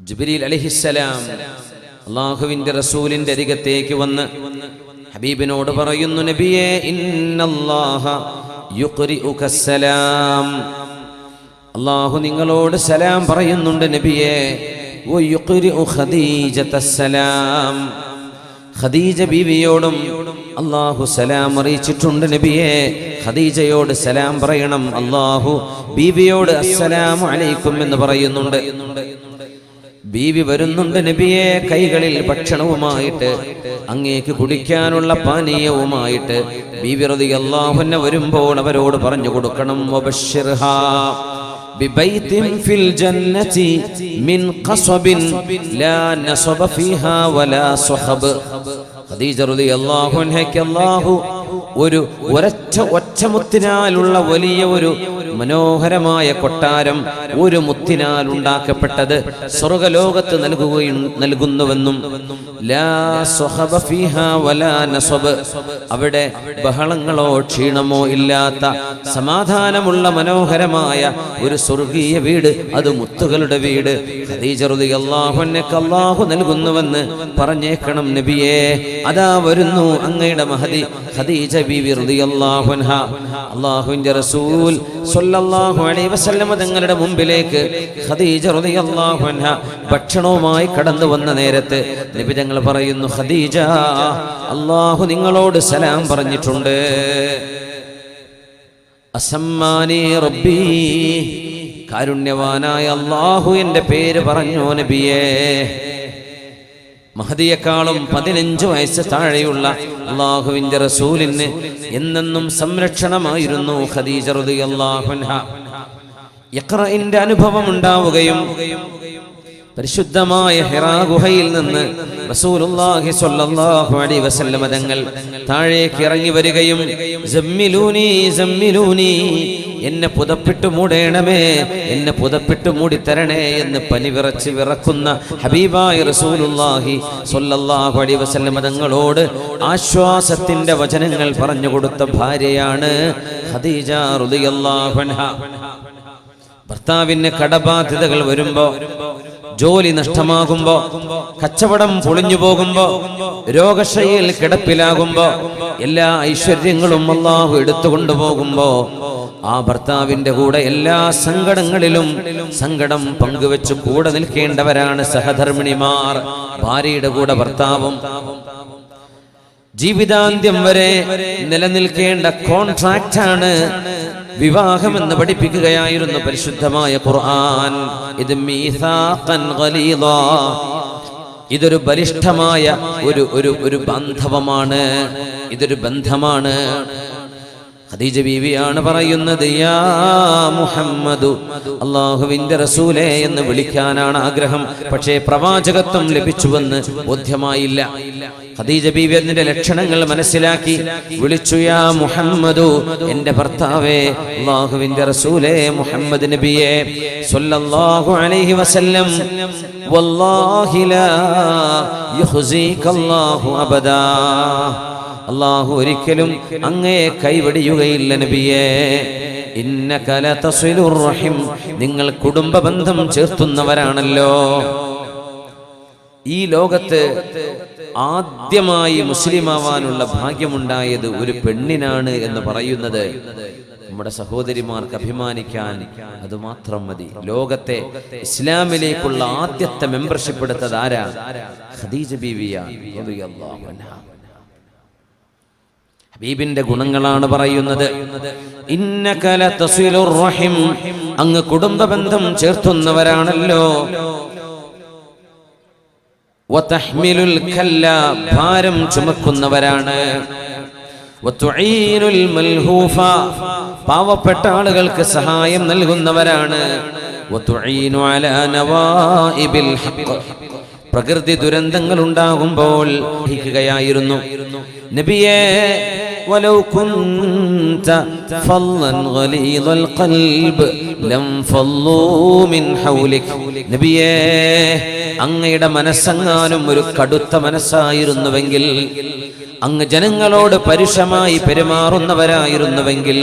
ജിബ്രീൽ അലൈഹിസ്സലാം അല്ലാഹുവിന്റെ റസൂലിന്റെ അരികത്തേക്ക് വന്ന് ഹബീബിനോട് പറയുന്നു, നബിയേ ഇന്നല്ലാഹ യുഖ്രിഉകസ്സലാം, അല്ലാഹു നിങ്ങളോട് സലാം പറയുന്നുണ്ട് നബിയേ. വയുഖ്രിഉ ഖദീജതസ്സലാം, ഖദീജ ബീവിയോടും അല്ലാഹു സലാം അറിയിച്ചിട്ടുണ്ട് നബിയേ. ഖദീജയോട് സലാം പറയണം. അല്ലാഹു ബീവിയോട് അസ്സലാമു അലൈക്കും എന്ന് പറയുന്നുണ്ട്. ബീവി വരുന്നുണ്ട് നബിയെ, കൈകളിൽ ഭക്ഷണവുമായിട്ട്, അങ്ങേക്ക് കുടിക്കാനുള്ള പാനീയവുമായിട്ട്. ബീവി റളിയല്ലാഹു അൻഹ വരുമ്പോൾ അവരോട് പറഞ്ഞു കൊടുക്കണം, വബശ്ശിർഹാ ബിബൈതിൻ ഫിൽ ജന്നതി മിൻ ഖസബിൻ ലാ നസബ ഫീഹാ വലാ സുഹബ്. ഖദീജ റളിയല്ലാഹു അൻഹയ്ക്ക് അല്ലാഹു ഒരു ഒറ്റമുത്തിനാലുള്ള വലിയ ഒരു മനോഹരമായ കൊട്ടാരം, ഒരു മുത്തിനാൽ ഉണ്ടാക്കപ്പെട്ടത് സ്വർഗലോകത്ത് നൽകുന്നുവെന്നും, ലാ സുഹബ ഫീഹാ വലാ നസബ്, അവിടെ ബഹളങ്ങളോ ക്ഷീണമോ ഇല്ലാത്ത സമാധാനമുള്ള മനോഹരമായ ഒരു സ്വർഗീയ വീട്, അത് മുത്തുകളുടെ വീട് ഖദീജ റളിയല്ലാഹു അൻഹയ്ക്ക് അല്ലാഹു നൽകുന്നുവെന്ന് പറഞ്ഞേക്കണം നബിയേ. അതാ വരുന്നു അങ്ങയുടെ മഹദി ഖദീജ ബീവി റളിയല്ലാഹു അൻഹ. അല്ലാഹുവിന്റെ റസൂൽ സ്വല്ലല്ലാഹു അലൈഹി വസല്ലം തങ്ങളുടെ മുമ്പിലേക്ക് ഖദീജ റളിയല്ലാഹു അൻഹ ഭക്ഷണവുമായി കടന്നു വന്ന നേരത്ത് നബി തങ്ങൾ പറയുന്നു, ഖദീജ, അല്ലാഹു നിങ്ങളോട് സലാം പറഞ്ഞിട്ടുണ്ട്. അസമ്മാനി റബ്ബി, കാരുണ്യവാനായ അല്ലാഹു എൻ്റെ പേര് പറഞ്ഞു നബിയേ. മഹദിയെക്കാളും 15 വയസ്സ് താഴെയുള്ള അല്ലാഹുവിന്റെ റസൂലിന് എന്നെന്നും സംരക്ഷണമായിരുന്നു ഖദീജ റളിയല്ലാഹു അൻഹ. ഇഖ്റഇന്റെ അനുഭവം ഉണ്ടാവുകയും പരിശുദ്ധമായ ഹിറാ ഗുഹയിൽ നിന്ന് റസൂലുള്ളാഹി സ്വല്ലല്ലാഹു അലൈഹി വസല്ലം തങ്ങൾ താഴേക്ക് ഇറങ്ങി വരികയും, സമ്മിലൂനി സമ്മിലൂനി, എന്നെ പുതപ്പിട്ട് മൂടേണമേ, എന്നെ പുതപ്പിട്ട് മൂടിത്തരണേ എന്ന് പനിവിറച്ച് വിറക്കുന്ന ഹബീബായ റസൂലുള്ളാഹി സ്വല്ലല്ലാഹു അലൈഹി വസല്ലം തങ്ങളോട് ആശ്വാസത്തിന്റെ വചനങ്ങൾ പറഞ്ഞു കൊടുത്ത ഭാര്യയാണ് ഖദീജ റളിയല്ലാഹു അൻഹ. ഭർത്താവിന് കടബാധ്യതകൾ വരുമ്പോ, ജോലി നഷ്ടമാകുമ്പോ, കച്ചവടം പൊളിഞ്ഞു പോകുമ്പോ, രോഗശയ്യയിൽ കിടപ്പിലാകുമ്പോ, എല്ലാ ഐശ്വര്യങ്ങളും അല്ലാഹു എടുത്തുകൊണ്ടുപോകുമ്പോ, ആ ഭർത്താവിന്റെ കൂടെ എല്ലാ സങ്കടങ്ങളിലും സങ്കടം പങ്കുവെച്ച് കൂടെ നിൽക്കേണ്ടവരാണ് സഹധർമ്മിണിമാർ. ഭാര്യയുടെ കൂടെ ഭർത്താവും ജീവിതാന്ത്യം വരെ നിലനിൽക്കേണ്ട കോൺട്രാക്റ്റാണ് വിവാഹമെന്ന് പഠിപ്പിക്കുകയായിരുന്നു പരിശുദ്ധമായ ഖുർആൻ. ഇത് മീസാഖൻ ഗലീദാ, ഇതൊരു ബലിഷ്ഠമായ ഒരു ബാന്ധവമാണ്, ഇതൊരു ബന്ധമാണ്. ഖദീജ ബീവിയാണ് പറയുന്നത്, യാ മുഹമ്മദു, അല്ലാഹുവിന്റെ റസൂലേ എന്ന് വിളിക്കാനാണ് ആഗ്രഹം. പക്ഷേ പ്രവാചകത്വം ലഭിച്ചുവെന്ന് ബോധ്യമായില്ല. ഖദീജ ബീവി അതിന്റെ ലക്ഷണങ്ങൾ മനസ്സിലാക്കി വിളിച്ചു, യാ മുഹമ്മദു, എന്റെ ഭർത്താവേ, അല്ലാഹുവിന്റെ റസൂലേ, മുഹമ്മദ് നബിയേ സ്വല്ലല്ലാഹു അലൈഹി വസല്ലം, വല്ലാഹി ലാ യുഖ്സികല്ലാഹു അബദാ, അല്ലാഹു ഒരിക്കലും അങ്ങയെ കൈവടിയുകയില്ല നബിയേ. ഇന്നക ലതസിലുർ റഹിം, നിങ്ങൾ കുടുംബ ബന്ധം ചേർത്തുന്നവരാണല്ലോ. ഈ ലോകത്ത് ആദ്യമായി മുസ്ലിമാവാനുള്ള ഭാഗ്യമുണ്ടായത് ഒരു പെണ്ണിനാണ് എന്ന് പറയുന്നത് നമ്മുടെ സഹോദരിമാർക്ക് അഭിമാനിക്കാൻ അത് മാത്രം മതി. ലോകത്തെ ഇസ്ലാമിലേക്കുള്ള ആദ്യത്തെ മെമ്പർഷിപ്പ് എടുത്തത് ആരാ? ഖദീജ ബീവിയാണ് റളിയല്ലാഹു അൻഹ. ഹബീബിന്റെ ഗുണങ്ങളാണ് പറയുന്നത്. ഇന്നക ലതസിലുർ റഹിം, അങ്ങ് കുടുംബ ബന്ധം ചേർത്തുന്നവരാണല്ലോ. വതഹ്മിലുൽ കല്ല, ഭാരം ചുമക്കുന്നവരാണ്. വതുഈനുൽ മൽഹൂഫ, പാവപ്പെട്ട ആളുകൾക്ക് സഹായം നൽകുന്നവരാണ്. വതുഈനു അലാ നവാഇബിൽ ഹഖ്, പ്രകൃതി ദുരന്തങ്ങൾ ഉണ്ടാകുമ്പോൾ ഹിക്കുകയായിരുന്നു നബിയേ. വലൗ കുൻത ഫല്ലൻ ഗലീദൽ ഖൽബ് ലം ഫല്ലൂ മിൻ ഹൗലിക്, നബിയേ, അങ്ങയുടെ മനസ്സെങ്ങാനും ഒരു കടുത്ത മനസ്സായിരുന്നുവെങ്കിൽ, അങ്ങ് ജനങ്ങളോട് പരുഷമായി പെരുമാറുന്നവരായിരുന്നുവെങ്കിൽ,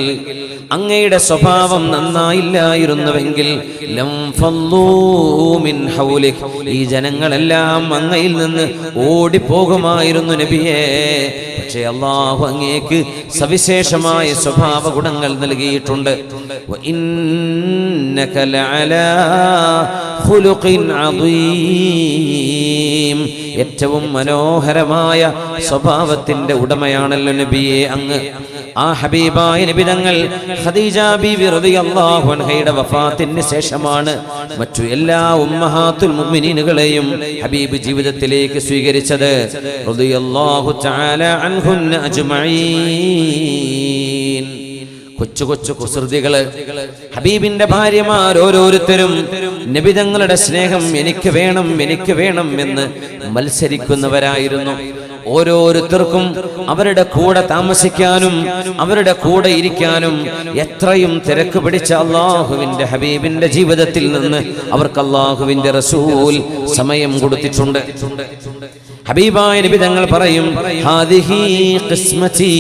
അങ്ങയുടെ സ്വഭാവം നന്നായില്ലായിരുന്നുവെങ്കിൽ ലം ഫല്ലൂ മിൻ ഹൗലിക്, ഈ ജനങ്ങളെല്ലാം അങ്ങയിൽ നിന്ന് ഓടിപ്പോകുമായിരുന്നു നബിയേ. പക്ഷേ അല്ലാഹു അങ്ങേക്ക് സവിശേഷമായ സ്വഭാവ ഗുണങ്ങൾ നൽകിയിട്ടുണ്ട്. വഇന്നക ലഅലാ ഖുലുഖിൻ അദീം, ഏറ്റവും മനോഹരമായ സ്വഭാവത്തിന്റെ ഉടമയാണല്ലോ നബിയെ അങ്ങ്. ആ ഹബീബായ നബി തങ്ങൾ ഖദീജ ബീവി റളിയല്ലാഹു അൻഹയുടെ വഫാത്തിന് ശേഷമാണ് മറ്റു എല്ലാ ഉമ്മഹാത്തുൽ മുഅ്മിനീനുകളെയും ഹബീബ് ജീവിതത്തിലേക്ക് സ്വീകരിച്ചത്. റളിയല്ലാഹു തആല അൻഹുന്ന അജ്മഈൻ. കൊച്ചു കൊച്ചു കുസൃതികള്, ഹബീബിന്റെ ഭാര്യമാർ ഓരോരുത്തരും നബി തങ്ങളുടെ സ്നേഹം എനിക്ക് വേണം എനിക്ക് വേണം എന്ന് മത്സരിക്കുന്നവരായിരുന്നു. ഓരോരുത്തർക്കും അവരുടെ കൂടെ താമസിക്കാനും അവരുടെ കൂടെ ഇരിക്കാനും എത്രയും തിരക്ക് പിടിച്ച അല്ലാഹുവിന്റെ ഹബീബിന്റെ ജീവിതത്തിൽ നിന്ന് അവർക്ക് അല്ലാഹുവിന്റെ റസൂൽ സമയം കൊടുത്തിട്ടുണ്ട്. ഹബീബായ നബി തങ്ങൾ പറയും, ഹാദിഹി ഖിസ്മതി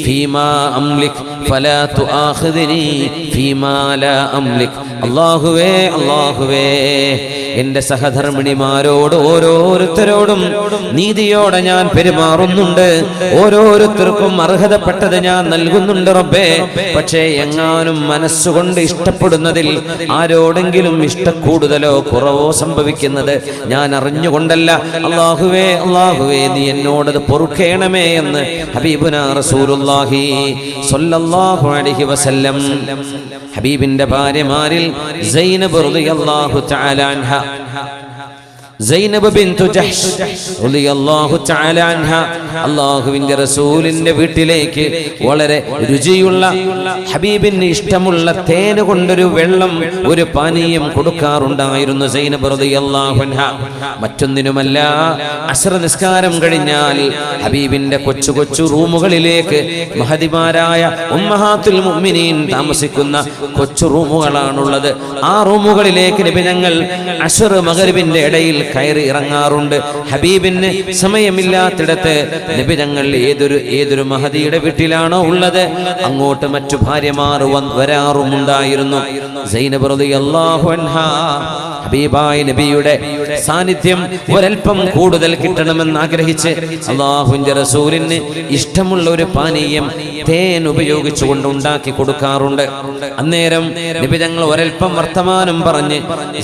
ഫീമാ അംലിക് ഫലാ തുആഖിദ്നി ഫീമാ ലാ അംലിക്. അല്ലാഹുവേ അല്ലാഹുവേ, എന്റെ സഹധർമ്മിണിമാരോട് ഓരോരുത്തരോടും നീതിയോടെ ഞാൻ പെരുമാറുന്നുണ്ട്, ഓരോരുത്തർക്കും അർഹതപ്പെട്ടത് ഞാൻ നൽകുന്നുണ്ട് റബ്ബേ. പക്ഷേ എങ്ങാനും മനസ്സുകൊണ്ട് ഇഷ്ടപ്പെടുന്നതിൽ ആരോടെങ്കിലും ഇഷ്ടക്കൂടുതലോ കുറവോ സംഭവിക്കുന്നത് ഞാൻ അറിഞ്ഞുകൊണ്ടല്ല. അല്ലാഹുവേ അല്ലാഹുവേ, നീ എന്നോടത് പൊറുക്കേണമേ എന്ന് ഹബീബുനാ റസൂലുള്ളാഹി സ്വല്ലല്ലാഹു അലൈഹി വസല്ലം. ഹബീബിന്റെ ഭാര്യമാരിൽ സൈനബ് റളിയല്ലാഹു തആല അൻഹ, സൈനബ് ബിൻതു ജഹ്ഷ് റളിയല്ലാഹു തആല അൻഹ, അല്ലാഹുവിന്റെ റസൂലിന്റെ വീട്ടിലേക്ക് വളരെ രുചിയുള്ള ഹബീബിന് ഇഷ്ടമുള്ള തേൻ കൊണ്ടൊരു വെള്ളം, ഒരു പാനീയം കൊടുക്കാറുണ്ടായിരുന്നു സൈനബ് റളിയല്ലാഹു അൻഹ. മറ്റൊന്നിനുമല്ല, അസ്ർ നിസ്കാരം കഴിഞ്ഞാൽ ഹബീബിന്റെ കൊച്ചു കൊച്ചു റൂമുകളിലേക്ക്, മഹദിമാരായ ഉമ്മഹാത്തുൽ മുഅ്മിനീൻ താമസിക്കുന്ന കൊച്ചു റൂമുകളാണുള്ളത്, ആ റൂമുകളിലേക്ക് നബി തങ്ങൾ അസ്ർ മഗ്രിബിന്റെ ഇടയിൽ കയറി ഇറങ്ങാറുണ്ട്. ഹബീബിന് സമയമില്ലാത്തിടത്ത് നബി തങ്ങൾ ഏതൊരു മഹദിയുടെ വീട്ടിലാണോ ഉള്ളത് അങ്ങോട്ട് മറ്റു ഭാര്യമാർ വരാറുമുണ്ടായിരുന്നു. സൈനബ് റളിയല്ലാഹു അൻഹ ഹബീബായ നബിയുടെ സാന്നിധ്യം ഒരൽപ്പം കൂടുതൽ കിട്ടണമെന്ന് ആഗ്രഹിച്ച് അല്ലാഹുവിന്റെ റസൂലിന് ഇഷ്ടമുള്ള ഒരു പാനീയം തേൻ ഉപയോഗിച്ചുകൊണ്ട് ഉണ്ടാക്കി കൊടുക്കാറുണ്ട്. അന്നേരം നബി തങ്ങൾ ഒരൽപ്പം വർത്തമാനം പറഞ്ഞ്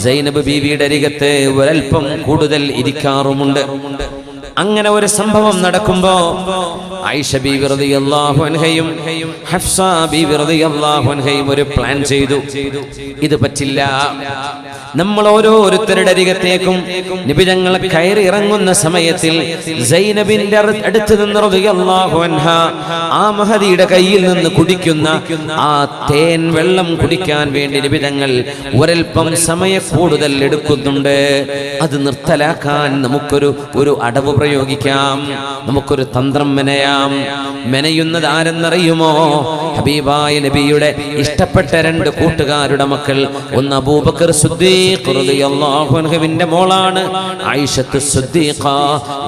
സൈനബ് ബീവിയുടെ അരികത്ത് ഒരൽപ്പം കൂടുതൽ ഇരിക്കാറുമുണ്ട്. അങ്ങനെ ഒരു സംഭവം നടക്കുമ്പോ ആയിഷ ബീവി റളിയല്ലാഹു അൻഹയും ഹഫ്സ ബീവി റളിയല്ലാഹു അൻഹയും ഒരു പ്ലാൻ ചെയ്തു. ഇത് പറ്റില്ല, നമ്മൾ ഓരോരുത്തരുടെ അരികത്തേക്കും നബി തങ്ങൾ കയറി ഇറങ്ങുന്ന സമയത്തിൽ സൈനബിന്റെ അടുത്ത് നിന്ന് റളിയല്ലാഹു അൻഹ ആ മഹദിയുടെ കയ്യിൽ നിന്ന് കുടിക്കുന്ന ആ തേൻ വെള്ളം കുടിക്കാൻ വേണ്ടി നബി തങ്ങൾ ഒരൽപ്പം സമയ കൂടുതൽ എടുക്കുന്നുണ്ട്. അത് നിർത്തലാക്കാൻ നമുക്കൊരു അടവ് പ്രയോഗിക്കാം, നമുക്കൊരു തന്ത്രം മെനയാം. മെനയുന്നത് ആരെന്നറിയുമോ? ഹബീബായ നബിയുടെ ഇഷ്ടപ്പെട്ട രണ്ട് കൂട്ടുകാരുടെ മക്കൾ. ഒന്ന് അബൂബക്കർ സിദ്ദീഖ് റളിയല്ലാഹു അൻഹുവിന്റെ മോളാണ് ആയിഷത്ത് സിദ്ദീഖ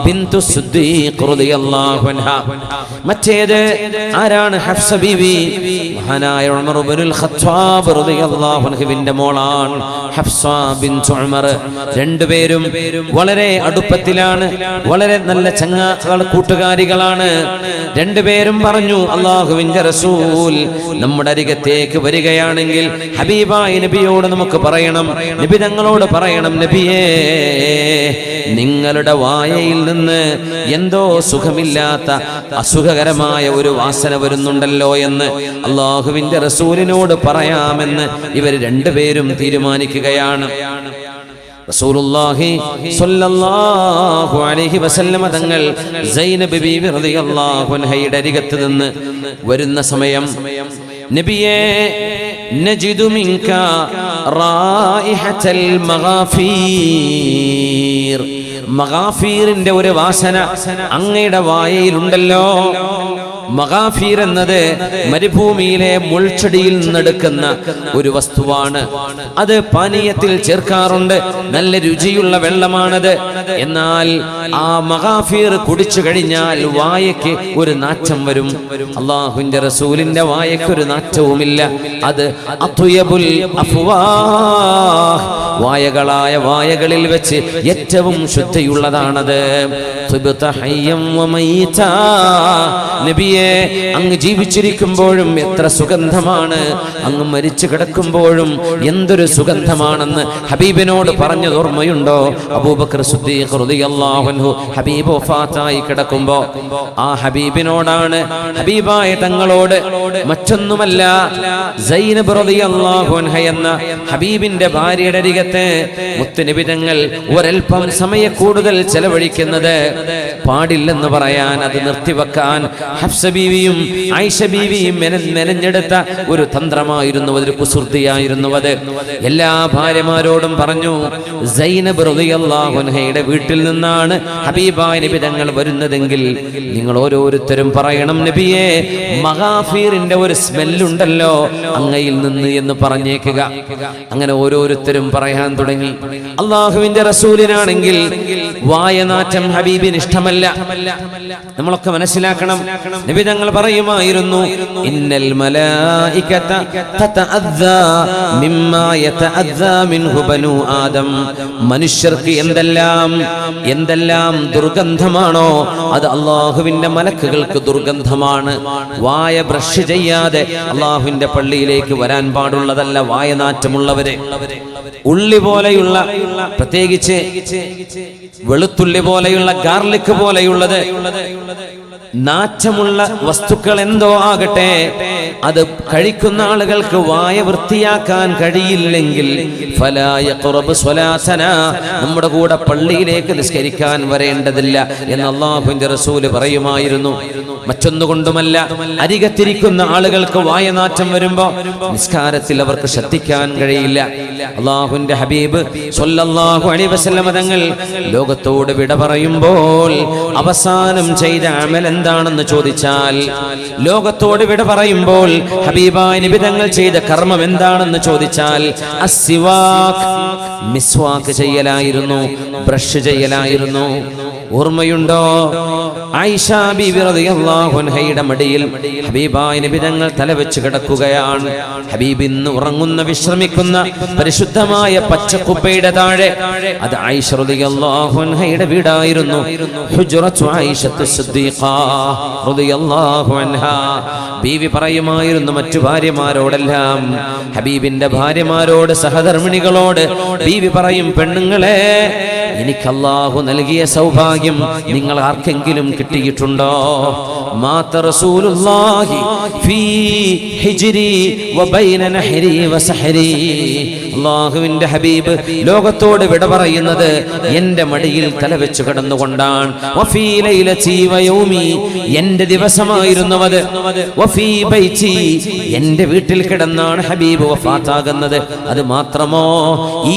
ബിൻതു സിദ്ദീഖ് റളിയല്ലാഹു അൻഹ. മറ്റേത് ആരാണ്? ഹഫ്സ ബീവി, മഹാനായ ഉമർ ഇബ്നുൽ ഖത്താബ് റളിയല്ലാഹു അൻഹുവിന്റെ മോളാണ് ഹഫ്സ ബിൻതു ഉമർ. രണ്ടുപേരും വളരെ അടുപ്പത്തിലാണ്, വളരെ നല്ല കൂട്ടുകാരികളാണ്. രണ്ടുപേരും പറഞ്ഞു, അല്ലാഹുവിന്റെ റസൂൽ നമ്മുടെ അരികത്തേക്ക് വരികയാണെങ്കിൽ ഹബീബായ നബിയോട് നമുക്ക് പറയണം, നബി തങ്ങളോട് പറയണം, നബിയേ നിങ്ങളുടെ വായയിൽ നിന്ന് എന്തോ സുഖമില്ലാത്ത അസുഖകരമായ ഒരു വാസന വരുന്നുണ്ടല്ലോ എന്ന് അല്ലാഹുവിന്റെ റസൂലിനോട് പറയാമെന്ന് ഇവർ രണ്ടുപേരും തീരുമാനിക്കുകയാണ്. റസൂലുള്ളാഹി സ്വല്ലല്ലാഹു അലൈഹി വസല്ലമ തങ്ങൾ സൈനബ് ബീവി റളിയല്ലാഹു അൻഹയുടെ അരികത്ത് നിന്ന് വരുന്ന സമയം, നബിയേ നജിദു മിൻക റായിഹത്തൽ മഗാഫീർ, മഗാഫീറിന്റെ ഒരു വാസന അങ്ങയുടെ വായയിലുണ്ടല്ലോ. മഗാഫീർ എന്നത് മരുഭൂമിയിലെ മുൾച്ചെടിയിൽ നിന്നെടുക്കുന്ന ഒരു വസ്തുവാണ്. അത് പാനീയത്തിൽ ചേർക്കാറുണ്ട്. നല്ല രുചിയുള്ള വെള്ളമാണത്. എന്നാൽ ആ മഗാഫീർ കുടിച്ചു കഴിഞ്ഞാൽ വായയ്ക്ക് ഒരു നാറ്റം വരും. അള്ളാഹുവിന്റെ റസൂലിന്റെ വായയ്ക്ക് ഒരു നാറ്റവുമില്ല. അത് അത്വയബുൽ അഫ്വാഹ്, വായകളായ വായകളിൽ വെച്ച് ഏറ്റവും ശുദ്ധിയുള്ളതാണത്. നബിയെ, അങ്ങ് ജീവിച്ചിരിക്കുമ്പോഴും എത്ര സുഗന്ധമാണ്, അങ്ങ് മരിച്ചു കിടക്കുമ്പോഴും എന്തൊരു സുഗന്ധമാണെന്ന് ഹബീബിനോട് പറഞ്ഞത് ഓർമ്മയുണ്ടോ? അബൂബക്കർ സിദ്ദീഖ് റളിയല്ലാഹു അൻഹു ഹബീബ് വഫാത്തായി കിടക്കുമ്പോ ആ ഹബീബിനോടാണ്, ഹബീബായ തങ്ങളോട് മറ്റൊന്നുമല്ല, സൈനബ് റളിയല്ലാഹു അൻഹ എന്ന ഹബീബിന്റെ ഭാര്യയുടെ അരികത്ത് മുത്തുനബി തങ്ങൾ ഒരൽപ്പം സമയ കൂടുതൽ ചെലവഴിക്കുന്നത് പാടില്ലെന്ന് പറയാൻ, അത് നിർത്തിവെക്കാൻ ഹഫ്സ ബീവിയും ആയിഷ ബീവിയും മെനഞ്ഞെടുത്ത ഒരു തന്ത്രമായിരുന്നു, ഒരു കുസൃതിയായിരുന്നു അത്. എല്ലാ ഭാര്യമാരോടും പറഞ്ഞു, സൈനബ് റളിയല്ലാഹു അൻഹയുടെ വീട്ടിൽ നിന്നാണ് ഹബീബായ നബി തങ്ങൾ വരുന്നതെങ്കിൽ നിങ്ങൾ ഓരോരുത്തരും പറയണം, നബിയെ, മഗാഫീറിന്റെ ഒരു സ്മെല്ലുണ്ടല്ലോ അങ്ങയിൽ നിന്ന് എന്ന് പറഞ്ഞേക്കുക. അങ്ങനെ ഓരോരുത്തരും പറയാൻ തുടങ്ങി. അള്ളാഹുവിന്റെ റസൂലിനാണെങ്കിൽ വായനാറ്റം ഹബീബിന് ഇഷ്ടമല്ല. നമ്മളൊക്കെ മനസ്സിലാക്കണം, നബി തങ്ങൾ പറയുമായിരുന്നു, ഇന്നൽ മലായികത തതഅദ്ദാ മിമ്മാ യതഅദ്ദാ മിൻഹു ബനൂ ആദം. മനുഷ്യർക്ക് എന്തെല്ലാം ദുർഗന്ധമാണോ അത് അള്ളാഹുവിന്റെ മലക്കുകൾക്ക് ദുർഗന്ധമാണ്. വായ ബ്രഷ് ചെയ്യാതെ അള്ളാഹുവിന്റെ പള്ളിയിലേക്ക് വരാൻ പാടുള്ളതല്ല വായനാറ്റമുള്ളവരെ. ഉള്ളി പോലെയുള്ള, പ്രത്യേകിച്ച് വെളുത്തുള്ളി പോലെയുള്ള, ഗാർലിക് പോലെയുള്ളത്, നാറ്റമുള്ള വസ്തുക്കൾ എന്തോ ആകട്ടെ, അത് കഴിക്കുന്ന ആളുകൾക്ക് വായ വൃത്തിയാക്കാൻ കഴിയില്ലെങ്കിൽ ഫലാ യഖ്റബ് സ്വലാതനാ, നമ്മുടെ കൂടെ പള്ളിയിലേക്ക് നിസ്കരിക്കാൻ വരേണ്ടതില്ല എന്ന് അല്ലാഹുവിന്റെ റസൂൽ പറയുമായിരുന്നു. മറ്റൊന്നുകൊണ്ടുമല്ല, അരികത്തിരിക്കുന്ന ആളുകൾക്ക് വായനാറ്റം വരുമ്പോ നിസ്കാരത്തിൽ അവർക്ക് ശ്രദ്ധിക്കാൻ കഴിയില്ല. അല്ലാഹുവിന്റെ ഹബീബ് സ്വല്ലല്ലാഹു അലൈഹി വസല്ലം തങ്ങൾ ലോകത്തോട് വിട പറയുമ്പോൾ അവസാനം ചെയ്ത അമൽ എന്താണെന്ന് ചോദിച്ചാൽ, ലോകത്തോട് വിട പറയുമ്പോൾ ഹബീബായ നബി തങ്ങൾ ചെയ്ത കർമ്മം എന്താണെന്ന് ചോദിച്ചാൽ അസ്സിവാക്ക്, മിസ്വാക്ക് ചെയ്യലായിരുന്നു, ബ്രഷ് ചെയ്യലായിരുന്നു. ഓർമ്മയുണ്ടോ? ആയിഷ ബീവി റളിയല്ലാഹു അൻഹയുടെ മടിയിൽ ഹബീബായ നബി തങ്ങൾ തലവെച്ച് കിടക്കുകയാണ്. ഹബീബ് ഇന്ന് ഉറങ്ങുന്ന, വിശ്രമിക്കുന്ന പരിശുദ്ധമായ പച്ചക്കുപ്പയുടെ താഴെ, അത് ആയിഷ റളിയല്ലാഹു അൻഹയുടെ വീടായിരുന്നു. ഹുജ്റത്തു ആയിഷത്തു സിദ്ദീഖ റളിയല്ലാഹു അൻഹാ. ബീവി പറയുമായിരുന്നു മറ്റു ഭാര്യമാരോടെല്ലാം, ഹബീബിന്റെ ഭാര്യമാരോട്, സഹധർമ്മിണികളോട് ബീവി പറയും, പെണ്ണുങ്ങളെ, എനിക്ക് അല്ലാഹു നൽകിയ സൗഭാഗ്യം നിങ്ങൾ ആർക്കെങ്കിലും കിട്ടിയിട്ടുണ്ടോ? മാത റസൂലുള്ളാഹി ഫീ ഹിജ്രി വബൈന നഹരി വസഹരി. അല്ലാഹുവിന്റെ ഹബീബ് ലോകത്തോട് വിട പറയുന്നത് എന്റെ മടിയിൽ തലവെച്ച് കിടന്നുകൊണ്ടാണ്. വഫീ ലൈലതി വയൗമി, എന്റെ ദിവസമായിരുന്നുവത്. വഫീ ബൈതി, എന്റെ വീട്ടിൽ കിടന്നാണ് ഹബീബ് വഫാത്താകുന്നത്. അത് മാത്രമോ, ഈ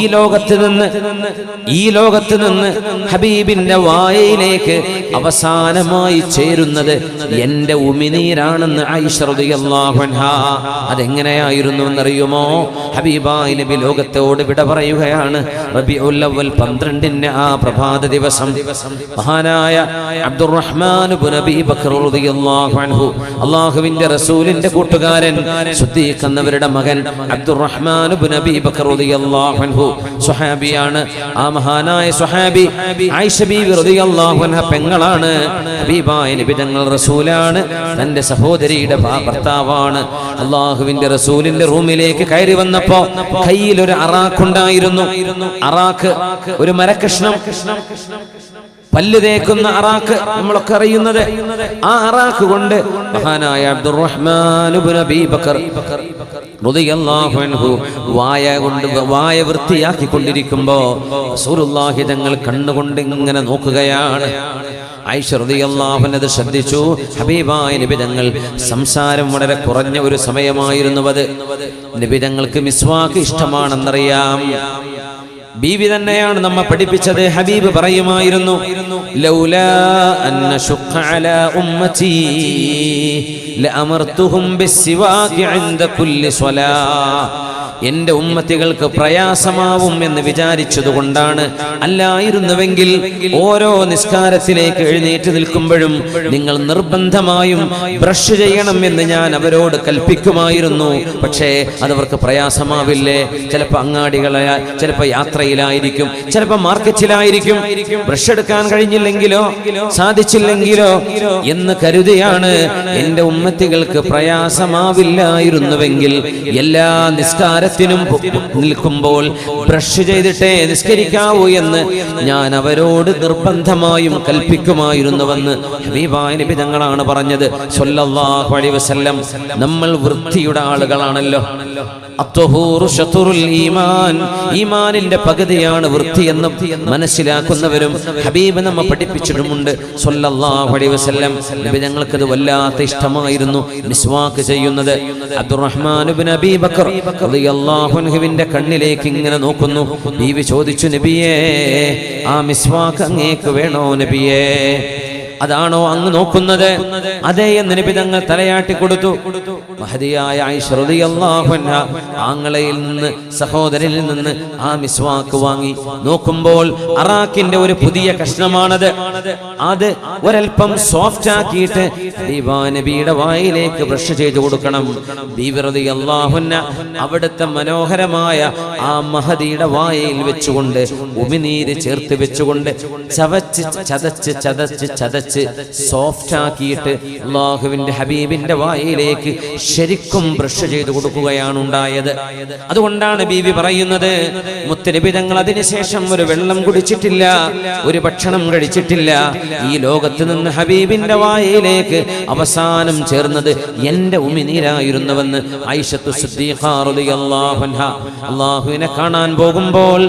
ലോകത്ത് നിന്ന് ഹബീബിന്റെ വായയിലേക്ക് അവസാനമായി ചേരുന്നത് എന്റെ ഉമിനീരാണെന്ന് ആയിഷ റളിയല്ലാഹു അൻഹാ. അതെങ്ങനെയായിരുന്നു എന്നറിയുമോ? ഹബീബായ നബി ലോകത്തോട് വിട പറയുകയാണ്. റബീഉൽ അവ്വൽ 12 ആ പ്രഭാത ദിവസം മഹാനായ അബ്ദുറഹ്മാൻ ഇബ്നു അബീ ബക്കർ റളിയല്ലാഹു അൻഹു, അല്ലാഹുവിന്റെ റസൂലിന്റെ കൂട്ടുകാരൻ സിദ്ദീഖ് എന്നവരുടെ മകൻ അബ്ദുറഹ്മാൻ ഇബ്നു അബീ ബക്കർ റളിയല്ലാഹു അൻഹു സ്വഹാബിയാണ്. ആ മഹാനായ സ്വഹാബി ആയിഷ ബീവി റളിയല്ലാഹു അൻഹ പെങ്ങളാണ്. ഹബീബായ നബി തങ്ങൾ റസൂലാണ്, തന്റെ സഹോദരിയുടെ ഭർത്താവാണ്. അല്ലാഹുവിന്റെ റസൂലിന്റെ റൂമിലേക്ക് കയറി വന്നപ്പോ കയ്യിൽ ഒരു അറാഖുണ്ടായിരുന്നു. അറാഖ് ഒരു മരകഷ്ണം, പല്ല് തേക്കുന്ന അറാഖ്, നമ്മളൊക്കെ അറിയുന്നത്. ആ അറാഖ് കൊണ്ട് മഹാനായ അബ്ദുറഹ്മാൻ ഇബ്നു അബീ ബക്കർ റളിയല്ലാഹു അൻഹു വായ വൃത്തിയാക്കിക്കൊണ്ടിരിക്കുമ്പോ റസൂലുള്ളാഹി തങ്ങൾ കണ്ണുകൊണ്ട് ഇങ്ങനെ നോക്കുകയാണ്. ആയിഷ റളിയല്ലാഹു അൻഹ ശ്രദ്ധിച്ചു. ഹബീബായ നബി തങ്ങൾ സംസാരം വളരെ കുറഞ്ഞ ഒരു സമയമായിരുന്നു അത്. നബി തങ്ങൾക്ക് മിസ്വാക്ക് ഇഷ്ടമാണെന്നറിയാം. ബീവി തന്നെയാണ് നമ്മെ പഠിപ്പിച്ചത്. ഹബീബ് പറയുമായിരുന്നു, ലൗലാ അന്ന ശുഖ അലാ ഉമ്മതി ലഅമർതുഹും ബിസ്സിവാകി ഇൻദ കുല്ലി സ്വലാ. എൻ്റെ ഉമ്മത്തികൾക്ക് പ്രയാസമാവും എന്ന് വിചാരിച്ചതുകൊണ്ടാണ്. അല്ലായിരുന്നുവെങ്കിൽ ഓരോ നിസ്കാരത്തിലേക്ക് എഴുന്നേറ്റ് നിൽക്കുമ്പോഴും നിങ്ങൾ നിർബന്ധമായും ബ്രഷ് ചെയ്യണം എന്ന് ഞാൻ അവരോട് കൽപ്പിക്കുമായിരുന്നു. പക്ഷേ അതവർക്ക് പ്രയാസമാവില്ലേ? ചിലപ്പോൾ അങ്ങാടികളായ, ചിലപ്പോൾ യാത്രയിലായിരിക്കും, ചിലപ്പോൾ മാർക്കറ്റിലായിരിക്കും. ബ്രഷ് എടുക്കാൻ കഴിഞ്ഞില്ലെങ്കിലോ സാധിച്ചില്ലെങ്കിലോ എന്ന് കരുതിയാണ്. എൻ്റെ ഉമ്മത്തികൾക്ക് പ്രയാസമാവില്ലായിരുന്നുവെങ്കിൽ എല്ലാ നിസ്കാരത്തിനും നിൽക്കുമ്പോൾ ബ്രഷ് ചെയ്തിട്ടേ നിസ്കരിക്കാവൂ എന്ന് ഞാൻ അവരോട് നിർബന്ധമായും കൽപ്പിക്കുമായിരുന്നുവെന്ന് ഹബീബായ നബി തങ്ങളാണ് പറഞ്ഞത് സ്വല്ലല്ലാഹു അലൈഹി വസല്ലം. നമ്മൾ വൃത്തിയുടെ ആളുകളാണല്ലോ. അത്വഹൂറു ശത്റുൽ ഈമാൻ, ഈമാനിന്റെ പകുതിയാണ് വൃത്തി എന്ന് മനസ്സിലാക്കുന്നവരും ഹബീബ് നമ്മെ പഠിപ്പിച്ചിട്ടുമുണ്ട് സ്വല്ലല്ലാഹു അലൈഹി വസല്ലം. നബി ഞങ്ങൾക്കത് വല്ലാത്ത ഇഷ്ടമായിരുന്നു മിസ്വാക്ക് ചെയ്യുന്നത്. അബ്ദുറഹ്മാൻ ഇബ്നു അബീ ബക്കർ റളിയല്ലാഹു അൻഹുവിന്റെ കണ്ണിലേക്ക് ഇങ്ങനെ നോക്കുന്നു. ബീവി ചോദിച്ചു, നബിയേ, ആ മിസ്വാക്ക് അങ്ങേക്ക് വേണോ നബിയേ? അതാണോ അങ്ങ് നോക്കുന്നത്? അതേ എന്ന് നബി തങ്ങൾ തലയാട്ടി കൊടുത്തു. മഹദിയായ ആയിഷ റളിയല്ലാഹു അൻഹ ആങ്ങളയിൽ നിന്ന്, സഹോദരനിൽ നിന്ന് ആ മിസ്വാക്ക് വാങ്ങി. നോക്കുമ്പോൾ അറാഖിന്റെ ഒരു പുതിയ കഷ്ണമാണത്. അത് ഒരൽപ്പം സോഫ്റ്റ് ആക്കിയിട്ട് നബിയുടെ വായിലേക്ക് ബ്രഷ് ചെയ്തു കൊടുക്കണം. ബീവി റളിയല്ലാഹു അൻഹ അവിടുത്തെ മനോഹരമായ ആ മഹദിയുടെ വായയിൽ വെച്ചുകൊണ്ട് ഉമിനീര് ചേർത്ത് വെച്ചുകൊണ്ട് ചവച്ച് ചതച്ച് ചതച്ച് ചതച്ച് സോഫ്റ്റ് ആക്കിയിട്ട് അല്ലാഹുവിന്റെ ഹബീബിന്റെ വായിലേക്ക് ശരിക്കും ബ്രഷ് ചെയ്തു കൊടുക്കുകയാണ് ഉണ്ടായത്. അതുകൊണ്ടാണ് ബീവി പറയുന്നത്, മുത്തനബി തങ്ങൾ അതിനുശേഷം ഒരു വെള്ളം കുടിച്ചിട്ടില്ല, ഒരു ഭക്ഷണം കഴിച്ചിട്ടില്ല. ഈ ലോകത്ത് നിന്ന് ഹബീബിന്റെ വായിലേക്ക് അവസാനം ചേർന്നത് എന്റെ ഉമിനീരായിരുന്നുവെന്ന് ആയിഷത്തു സിദ്ദീഖ റളിയല്ലാഹു അൻഹ. അല്ലാഹുവിനെ കാണാൻ പോകുമ്പോൾ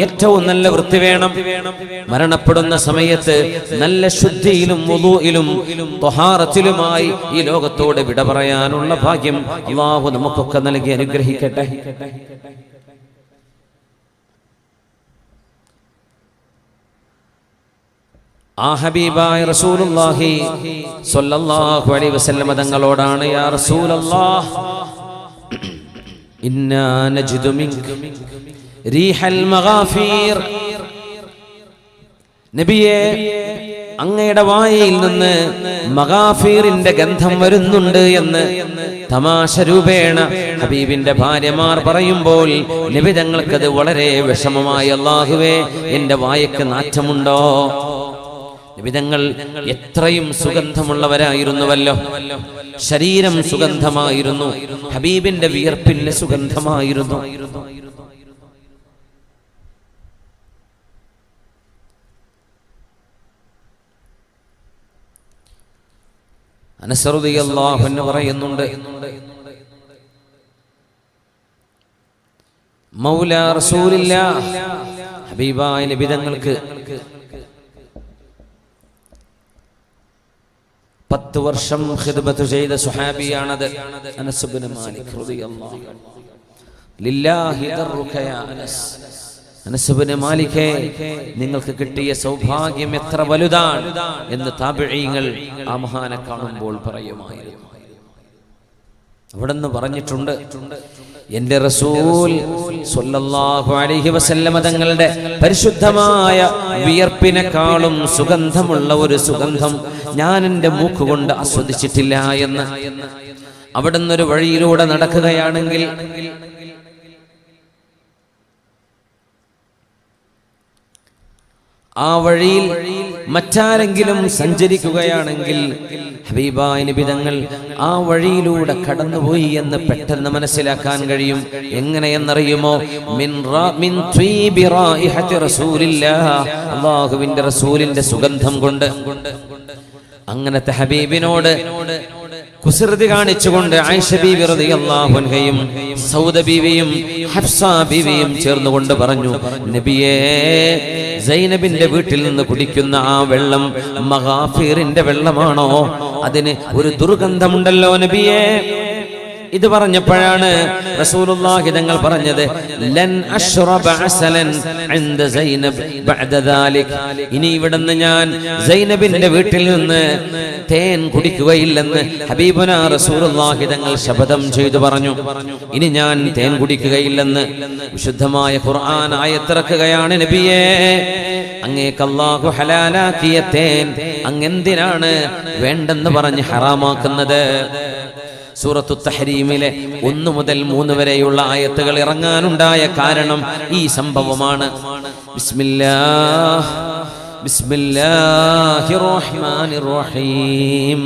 ഏറ്റവും നല്ല വൃത്തി വേണം. മരണപ്പെടുന്ന സമയത്ത് നല്ല ശുദ്ധിയിലും വുളൂഇലും ത്വഹാറത്തിലുമായി ഈ ലോകത്തോട് വിട പറയാനുള്ള ഭാഗ്യം അല്ലാഹു നമുക്കൊക്കെ നൽകി അനുഗ്രഹിക്കട്ടെ. ആ ഹബീബായ റസൂലുള്ളാഹി സ്വല്ലല്ലാഹു അലൈഹി വസല്ലം തങ്ങളോടാണ്, യാ റസൂലല്ലാഹ്, ഇന്നാ നജിദു മിൻക റീഹൽ മഗാഫീർ. നബിയേ, അങ്ങയുടെ വായിൽ നിന്ന് മഗാഫീറിന്റെ ഗന്ധം വരുന്നുണ്ട് എന്ന് തമാശ രൂപേണ ഹബീബിന്റെ ഭാര്യമാർ പറയുമ്പോൾ നബി തങ്ങൾക്കത് വളരെ വിഷമമായി. അല്ലാഹുവേ, എന്റെ വായക്ക് നാറ്റമുണ്ടോ? നബി തങ്ങൾ എത്രയും സുഗന്ധമുള്ളവരായിരുന്നുവല്ലോ. ശരീരം സുഗന്ധമായിരുന്നു, ഹബീബിന്റെ വിയർപ്പിന്റെ സുഗന്ധമായിരുന്നു. അനസ് റളിയല്ലാഹു അൻഹു പറയുന്നുണ്ട്, മൗലാ റസൂലില്ലാഹ്, ഹബീബായ നബി തങ്ങൾക്ക് 10 വർഷം ഖിദ്മത്ത് ചെയ്ത സ്വഹാബിയാണത് അനസ് ഇബ്നു മാലിക് റളിയല്ലാഹു അൻഹു. ലില്ലാഹി ദർറുക യാ അനസ്, അനസ് ഇബ്നു മാലികേ, നിങ്ങൾക്ക് കിട്ടിയ സൗഭാഗ്യം എത്ര വലുതാണ് എന്ന് താബിഈങ്ങൾ ആ മഹാനെ കാണുമ്പോൾ പറയുമായിരുന്നു. അവിടുന്ന് പറഞ്ഞിട്ടുണ്ട്, എന്റെ റസൂൽ സ്വല്ലല്ലാഹു അലൈഹി വസല്ലമ തങ്ങളുടെ പരിശുദ്ധമായ വിയർപ്പിനെക്കാളും സുഗന്ധമുള്ള ഒരു സുഗന്ധം ഞാൻ എൻ്റെ മൂക്കുകൊണ്ട് ആസ്വദിച്ചിട്ടില്ല എന്ന്. അവിടുന്ന് ഒരു വഴിയിലൂടെ നടക്കുകയാണെങ്കിൽ ആ വഴിയിൽ മറ്റാരെങ്കിലും സഞ്ചരിക്കുകയാണെങ്കിൽ ഹബീബായ നബി തങ്ങൾ ആ വഴിയിലൂടെ കടന്നുപോയി എന്ന് പെട്ടെന്ന് മനസ്സിലാക്കാൻ കഴിയും. എങ്ങനെയെന്നറിയുമോ? മിൻ ത്വീബി റായിഹത്തി റസൂലില്ലാഹ്, അല്ലാഹുവിന്റെ റസൂലിന്റെ സുഗന്ധം കൊണ്ട്. അങ്ങനത്തെ ഹബീബിനോട് കുസൃതി കാണിച്ചുകൊണ്ട് ആയിഷ ബീവി റളിയല്ലാഹു അൻഹയും സൗദ ബീവിയും ഹഫ്സ ബീവിയും ചേർന്നുകൊണ്ട് പറഞ്ഞു, നബിയേ, സൈനബിന്റെ വീട്ടിൽ നിന്ന് കുടിക്കുന്ന ആ വെള്ളം മഗാഫീറിന്റെ വെള്ളമാണോ? അതിന് ഒരു ദുർഗന്ധമുണ്ടല്ലോ നബിയേ. ഇത് പറഞ്ഞപ്പോഴാണ് റസൂലുള്ളാഹി തങ്ങൾ പറഞ്ഞത് ലൻ അശ്റബ അസലൻ ഇൻദ സൈനബ് ബഅദ ദാലിക്, ഇനി ഇവിടുന്ന് ഞാൻ സൈനബിന്റെ വീട്ടിൽ നിന്ന് തേൻ കുടിക്കുകയില്ലെന്ന് ഹബീബുനാ റസൂലുള്ളാഹി തങ്ങൾ ശപഥം ചെയ്തു പറഞ്ഞു. ഇനി ഞാൻ തേൻ കുടിക്കുകയില്ലെന്ന് വിശുദ്ധമായ ഖുർആൻ ആയത്തിറക്കുകയാണ്. നബിയേ, അങ്ങേക്ക് അല്ലാഹു ഹലാലാക്കിയ തേൻ അങ്ങെന്തിനാണ് വേണ്ടെന്ന് പറഞ്ഞ് ഹറാമാക്കുന്നത്? സൂറത്തു തഹരീമിലെ 1 മുതൽ 3 വരെയുള്ള ആയത്തുകൾ ഇറങ്ങാനുണ്ടായ കാരണം ഈ സംഭവമാണ്. ബിസ്മില്ലാഹിർ റഹ്മാനിർ റഹീം.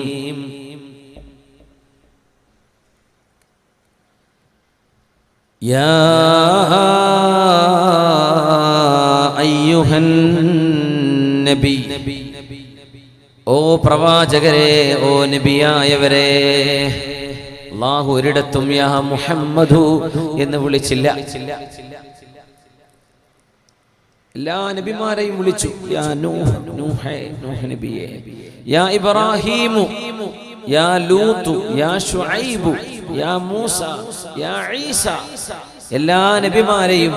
യാ അയ്യുഹൻ നബി, ഓ പ്രവാചകരെ, ഓ നബിയായവരെ. അല്ലാഹു ഒരിടത്തും യാ മുഹമ്മദു എന്ന് വിളിച്ചില്ല. എല്ലാ നബിമാരെയും വിളിച്ചു. യാ നൂഹ്, നൂഹേ, നൂഹ് നബിയേ. യാ ഇബ്രാഹീമു, യാ ലൂത്ത്, യാ ശുഐബ്, യാ മൂസ, യാ ഈസ. എല്ലാ നബിമാരെയും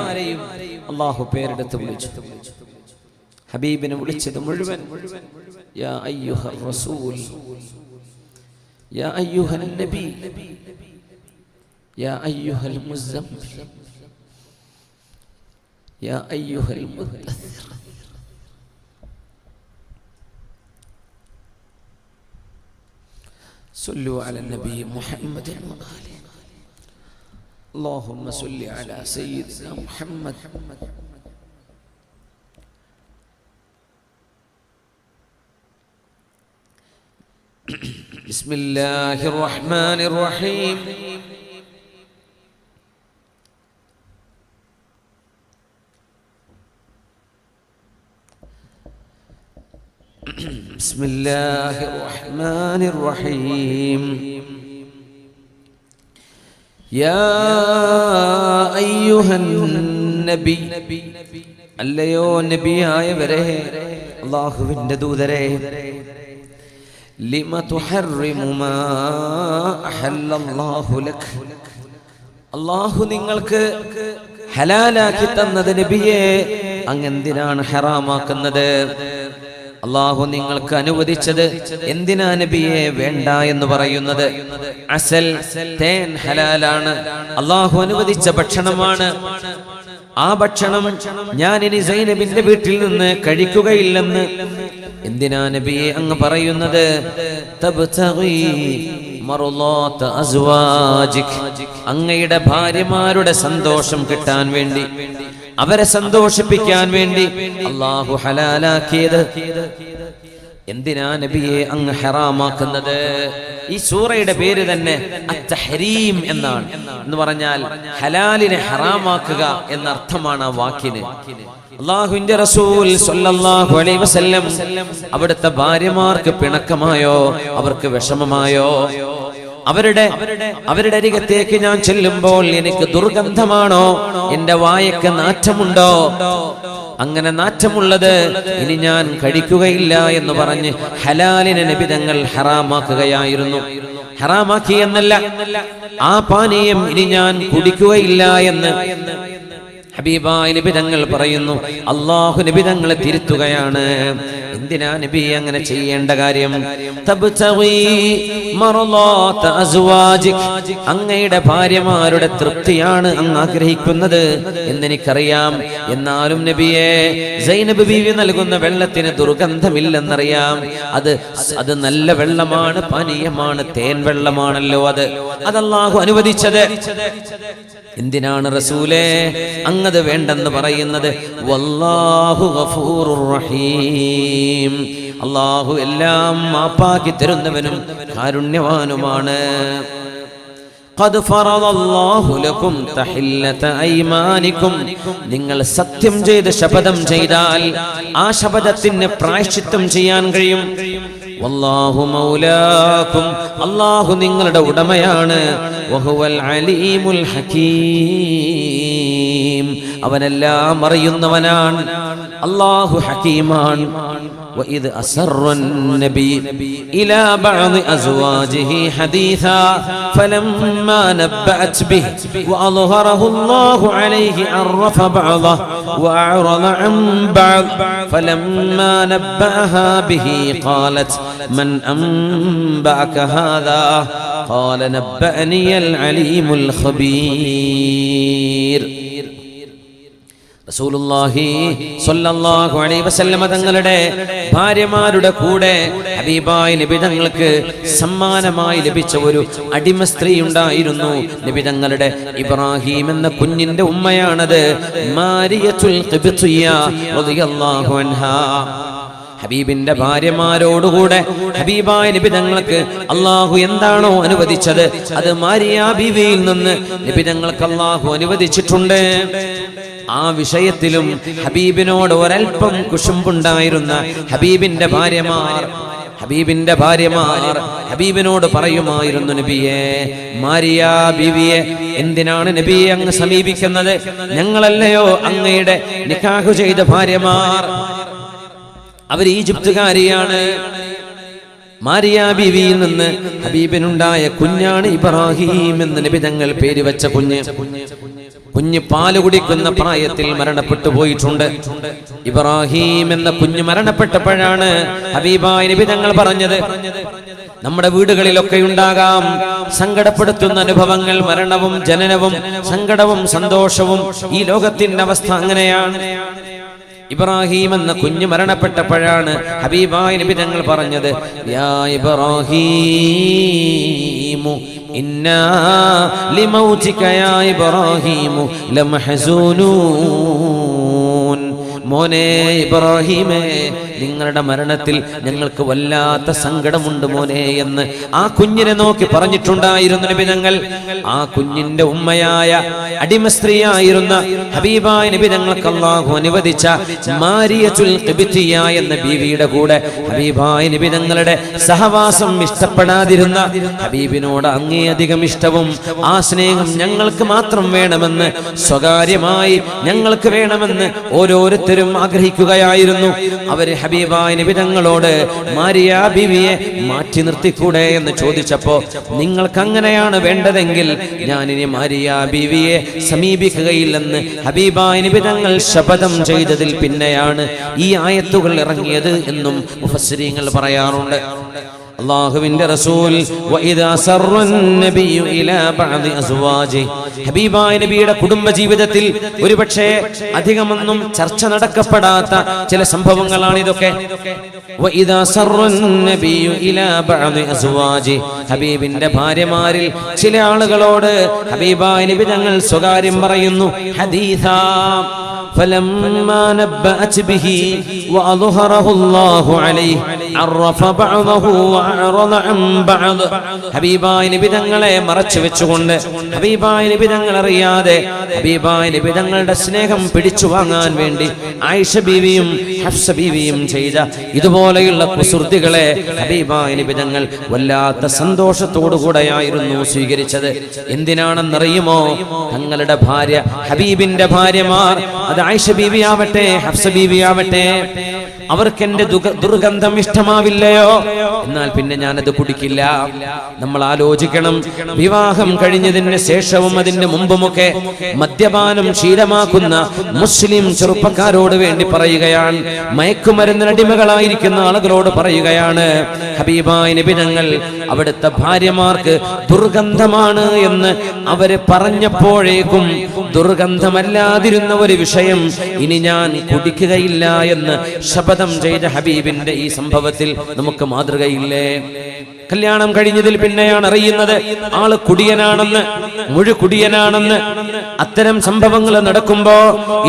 അല്ലാഹു പേരെടുത്ത് വിളിച്ചു. ഹബീബിനെ വിളിച്ചത് മുഴുവൻ യാ അയ്യുഹർ റസൂൽ, യാ അയ്യുഹൻ നബി, യാ അയ്യുഹൽ മുസമ്മിൽ, യാ അയ്യുഹൽ മുദ്ദസ്സിർ. صلوا على النبي محمد وآله. اللهم صل على سيدنا محمد. بسم الله الرحمن الرحيم. بسم الله الرحمن الرحيم. يا أيها النبي, അല്ലയോ നബിയായവരെ, അല്ലാഹുവിന്റെ ദൂതരെ, ലിമ തുഹർറിമു മാ അഹല്ലല്ലാഹു ലക്, അല്ലാഹു നിങ്ങൾക്ക് ഹലാലാക്കി തന്നത് നബിയെ അങ്ങെന്തിനാണ് ഹറാമാക്കുന്നത്? അല്ലാഹു നിങ്ങൾക്ക് അനുവദിച്ചത് എന്തിനാ നബിയെ വേണ്ട എന്ന് പറയുന്നത്? അസൽ, തേൻ ഹലാലാണ്, അല്ലാഹു അനുവദിച്ച ഭക്ഷണമാണ്. ആ ഭക്ഷണം ഞാൻ ഇനി സൈനബിന്റെ വീട്ടിൽ നിന്ന് കഴിക്കുകയില്ലെന്ന് എന്തിനാ നബിയെ അങ്ങ് പറയുന്നത്? തബ്തഗി മർളാത അസ്വാജിക്, അങ്ങയുടെ ഭാര്യമാരുടെ സന്തോഷം കിട്ടാൻ വേണ്ടി, അവരെ സന്തോഷിപ്പിക്കാൻ വേണ്ടി അല്ലാഹു ഹലാലാക്കിയത് എന്തിനാ നബിയെ അങ്ങ് ഹറാമാക്കുന്നത്? ഈ സൂറയുടെ പേര് തന്നെ അത്തഹരീം എന്നാണ്. എന്ന് പറഞ്ഞാൽ ഹലാലിനെ ഹറാമാക്കുക എന്നർത്ഥമാണ് ആ വാക്കിന്. അല്ലാഹുവിന്റെ റസൂൽ സ്വല്ലല്ലാഹു അലൈഹി വസല്ലം അവിടുത്തെ ഭാര്യമാർക്ക് പിണക്കമായോ, അവർക്ക് വിഷമമായോ? അവരുടെ അരികത്തേക്ക് ഞാൻ ചെല്ലുമ്പോൾ എനിക്ക് ദുർഗന്ധമാണോ, എന്റെ വായക്ക് നാറ്റമുണ്ടോ? അങ്ങനെ നാറ്റമുള്ളത് ഇനി ഞാൻ കഴിക്കുകയില്ല എന്ന് പറഞ്ഞ് ഹലാലിനെ നബി തങ്ങൾ ഹറാമാക്കുകയായിരുന്നു. ഹറാമാക്കി എന്നല്ല, ആ പാനീയം ഇനി ഞാൻ കുടിക്കുകയില്ല എന്ന് ഹബീബായ നബി തങ്ങൾ പറയുന്നു. അല്ലാഹു നബി തങ്ങളെ തിരുത്തുകയാണ്. എന്തിനാ നബി അങ്ങനെ ചെയ്യേണ്ട കാര്യം? തബ്തഗി മർളാത അസ്വാജിക്, അങ്ങയുടെ ഭാര്യമാരുടെ തൃപ്തിയാണ് അങ്ങ് ആഗ്രഹിക്കുന്നത് എന്നെനിക്കറിയാം. എന്നാലും നബിയെ, സൈനബ് ബീവി നൽകുന്ന വെള്ളത്തിന് ദുർഗന്ധമില്ലെന്നറിയാം. അത് നല്ല വെള്ളമാണ്, പാനീയമാണ്, തേൻ വെള്ളമാണല്ലോ. അത് അല്ലാഹു അനുവദിച്ചത്. എന്തിനാണ് റസൂലേ അങ്ങത് വേണ്ടെന്ന് പറയുന്നത്? വല്ലാഹു ഗഫൂറുർ റഹീം, അല്ലാഹു എല്ലാം മാപ്പാക്കി തരുന്നവനും കാരുണ്യവാനുമാണ്. ഖദ് ഫറദല്ലാഹു ലക്കും തഹില്ലത ഐമാനിക്കും, നിങ്ങൾ സത്യം ചെയ്ത് ശപഥം ചെയ്താൽ ആ ശപഥത്തിന് പ്രായശ്ചിത്തം ചെയ്യാൻ കഴിയും. വല്ലാഹു മൗലാക്കും, അല്ലാഹു നിങ്ങളുടെ ഉടമയാണ്. വഹുവൽ അലീമുൽ ഹകീം, അവനെല്ലാം അറിയുന്നവനാണ്, അല്ലാഹു ഹകീമാൻ. وإذ أسر النبي إلى بعض أزواجه حديثا فلما نبأت به وأظهره الله عليه عرف بعضه وأعرض عن بعض فلما نبأها به قالت من أنبأك هذا قال نبأني العليم الخبير. റസൂലുള്ളാഹി സ്വല്ലല്ലാഹു അലൈഹി വസല്ലമ തങ്ങളുടെ ഭാര്യമാരുടെ കൂടെ ഹബീബായ നബി തങ്ങൾക്ക് സമ്മാനമായി ലഭിച്ച ഒരു അടിമ സ്ത്രീ ഉണ്ടായിരുന്നു. നബി തങ്ങളുടെ ഇബ്രാഹിം എന്ന കുഞ്ഞിന്റെ ഉമ്മയാണത്. മാരിയത്തുൽ ഖിബ്തിയ്യ റളിയല്ലാഹു അൻഹാ. ഹബീബിന്റെ ഭാര്യമാരോടുകൂടെ ഹബീബായ നബി തങ്ങൾക്ക് അല്ലാഹു എന്താണോ അനുവദിച്ചത് അത് മാരിയ ബീവിയിൽ നിന്ന് നബി തങ്ങൾക്ക് അല്ലാഹു അനുവദിച്ചിട്ടുണ്ട്. ആ വിഷയത്തിലും ഹബീബിനോട് ഒരൽപ്പം കുശുമ്പുണ്ടായിരുന്ന ഹബീബിന്റെ ഭാര്യമാർ ഹബീബിനോട് പറയുമായിരുന്നു, നബിയെ, മാരിയ ബീവിയെ എന്തിനാണ് നബിയെ അങ്ങ് സമീപിക്കുന്നത്? ഞങ്ങളല്ലയോ അങ്ങയുടെ നിക്കാഹ് ചെയ്ത ഭാര്യമാർ? അവർ ഈജിപ്തുകാരിയാണ്. മാരിയ ബീവിയിൽ നിന്ന് ഹബീബിനുണ്ടായ കുഞ്ഞാണ് ഇബ്രാഹിം എന്ന് നബി തങ്ങൾ പേര് വെച്ച കുഞ്ഞ് പാല് കുടിക്കുന്ന പ്രായത്തിൽ മരണപ്പെട്ടു പോയിട്ടുണ്ട്. ഇബ്രാഹിം എന്ന കുഞ്ഞ് മരണപ്പെട്ടപ്പോഴാണ് ഹബീബായ നബി തങ്ങൾ പറഞ്ഞത്, നമ്മുടെ വീടുകളിലൊക്കെ ഉണ്ടാകാം സങ്കടപ്പെടുത്തുന്ന അനുഭവങ്ങൾ, മരണവും ജനനവും സങ്കടവും സന്തോഷവും. ഈ ലോകത്തിന്റെ അവസ്ഥ അങ്ങനെയാണ്. ഇബ്രാഹിം എന്ന കുഞ്ഞ് മരണപ്പെട്ടപ്പോഴാണ് ഹബീബായ നബി തങ്ങൾ പറഞ്ഞത്, യാ ഇബ്രാഹീമു ഇന്നാ ലിമൗതിക യാ ഇബ്രാഹീമു ലമഹസൂനൂൻ. മോനെ ഇബ്രാഹിമേ, നിങ്ങളുടെ മരണത്തിൽ ഞങ്ങൾക്ക് വല്ലാത്ത സങ്കടമുണ്ട് മോനെ എന്ന് ആ കുഞ്ഞിനെ നോക്കി പറഞ്ഞിട്ടുണ്ടായിരുന്നു നബി തങ്ങൾ. ആ കുഞ്ഞിന്റെ ഉമ്മയായ അടിമ സ്ത്രീയായിരുന്ന ഹബീബായ നബി തങ്ങൾക്ക് അല്ലാഹു അനുവദിച്ച മാരിയത്തുൽ ഖിബ്തിയ്യ എന്ന ബീവിയുടെ കൂടെ ഹബീബായ നബി തങ്ങളുടെ സഹവാസം ഇഷ്ടപ്പെടാതിരുന്ന ഹബീബിനോട് അങ്ങേയധികം ഇഷ്ടവും ആ സ്നേഹം ഞങ്ങൾക്ക് മാത്രം വേണമെന്ന്, സ്വകാര്യമായി ഞങ്ങൾക്ക് വേണമെന്ന് ഓരോരുത്തരും ആഗ്രഹിക്കുകയായിരുന്നു. അവര് ഹബീബായ നബി തങ്ങളോട് മാരിയ ബീവിയെ മാറ്റി നിർത്തിക്കൂടെ എന്ന് ചോദിച്ചപ്പോ, നിങ്ങൾക്ക് അങ്ങനെയാണ് വേണ്ടതെങ്കിൽ ഞാനിനി മാരിയ ബീവിയെ സമീപിക്കുകയില്ലെന്ന് ഹബീബായ നബി തങ്ങൾ ശപഥം ചെയ്തതിൽ പിന്നെയാണ് ഈ ആയത്തുകൾ ഇറങ്ങിയത് എന്നും മുഫസ്സിരീങ്ങൾ പറയാറുണ്ട്. അല്ലാഹുവിന്റെ റസൂൽ വഇദാ സർറൻ നബിയു ഇലാ ബഅദി അസ്വാജി, ഹബീബായ നബിയുടെ കുടുംബ ജീവിതത്തിൽ ഒരുപക്ഷേ അധികമൊന്നും ചർച്ച നടക്കപ്പെടാത്ത ചില സംഭവങ്ങളാണ് ഇതൊക്കെ. വഇദാ സർറൻ നബിയു ഇലാ ബഅദി അസ്വാജി, ഹബീബിന്റെ ഭാര്യമാരിൽ ചില ആളുകളോട് ഹബീബായ നബി തങ്ങൾ സ്വകാര്യം പറയുന്നു. ഹദീസാ فلما نبأت به وأظهره الله عليه عرف بعضه وأعرض عن بعض. ഹബീബായ നബി തങ്ങളെ മറച്ചു വെച്ചുകൊണ്ട്, ഹബീബായ നബി തങ്ങൾ അറിയാതെ ഹബീബായ നബി തങ്ങളുടെ സ്നേഹം പിടിച്ചു വാങ്ങാൻ വേണ്ടി ആയിഷ ബീവിയും ഹഫ്സ ബീവിയും ചെയ്ത ഇതുപോലെയുള്ള കുസൃതികളെ ഹബീബായ നബി തങ്ങൾ വല്ലാത്ത സന്തോഷത്തോടുകൂടെയായിരുന്നു സ്വീകരിച്ചത്. എന്തിനാണെന്നറിയുമോ? തങ്ങളുടെ ഭാര്യ, ഹബീബിന്റെ ഭാര്യമാർ, അത് ആയിഷ ബീവി ആവട്ടെ ഹഫ്സ ബീവി ആവട്ടെ, അവർക്ക് എന്റെ ദുർഗന്ധം ഇഷ്ടമാവില്ലയോ? എന്നാൽ പിന്നെ ഞാനത് കുടിക്കില്ല. നമ്മൾ ആലോചിക്കണം, വിവാഹം കഴിഞ്ഞതിന് ശേഷവും അതിന്റെ മുമ്പുമൊക്കെ മദ്യപാനം ശീലമാക്കുന്ന മുസ്ലിം ചെറുപ്പക്കാരോട് വേണ്ടി പറയുകയാണ്, മയക്കുമരുന്നിന് അടിമകളായിരിക്കുന്ന ആളുകളോട് പറയുകയാണ്, ഹബീബായ നബി തങ്ങൾ അവിടുത്തെ ഭാര്യമാർക്ക് ദുർഗന്ധമാണ് എന്ന് അവര് പറഞ്ഞപ്പോഴേക്കും ദുർഗന്ധമല്ലാതിരുന്ന ഒരു വിഷയം ഇനി ഞാൻ കുടിക്കുകയില്ല എന്ന് ശപഥം ചെയ്ത ഹബീബിന്റെ ഈ സംഭവത്തിൽ നമുക്ക് മാതൃകയില്ലേ? കല്യാണം കഴിഞ്ഞതിൽ പിന്നെയാണ് അറിയുന്നത് ആള് കുടിയനാണെന്ന്, മുഴുകുടിയനാണെന്ന്. അത്തരം സംഭവങ്ങൾ നടക്കുമ്പോ